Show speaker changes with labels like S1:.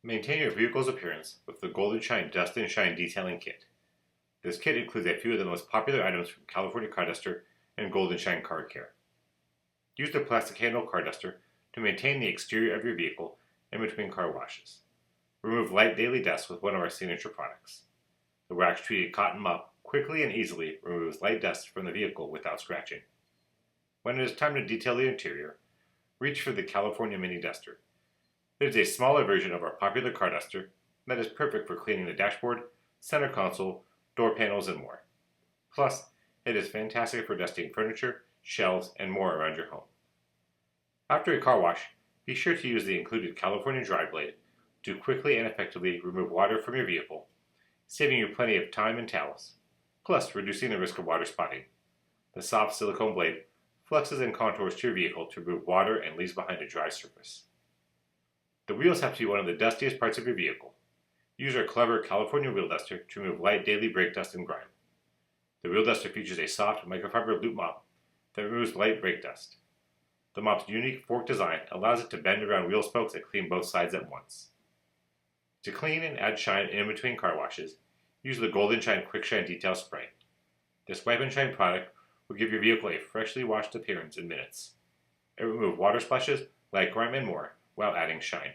S1: Maintain your vehicle's appearance with the Golden Shine Dust and Shine Detailing Kit. This kit includes a few of the most popular items from California Car Duster and Golden Shine Car Care. Use the plastic handle car duster to maintain the exterior of your vehicle in between car washes. Remove light daily dust with one of our signature products. The wax-treated cotton mop quickly and easily removes light dust from the vehicle without scratching. When it is time to detail the interior, reach for the California Mini Duster. It is a smaller version of our popular car duster that is perfect for cleaning the dashboard, center console, door panels, and more. Plus, it is fantastic for dusting furniture, shelves, and more around your home. After a car wash, be sure to use the included California Dry Blade to quickly and effectively remove water from your vehicle, saving you plenty of time and towels, plus reducing the risk of water spotting. The soft silicone blade flexes and contours to your vehicle to remove water and leaves behind a dry surface. The wheels have to be one of the dustiest parts of your vehicle. Use our clever California wheel duster to remove light daily brake dust and grime. The wheel duster features a soft microfiber loop mop that removes light brake dust. The mop's unique fork design allows it to bend around wheel spokes and clean both sides at once. To clean and add shine in between car washes, use the Golden Shine Quikc Shine Detail Spray. This wipe and shine product will give your vehicle a freshly washed appearance in minutes. It will remove water splashes, light grime, and more while adding shine.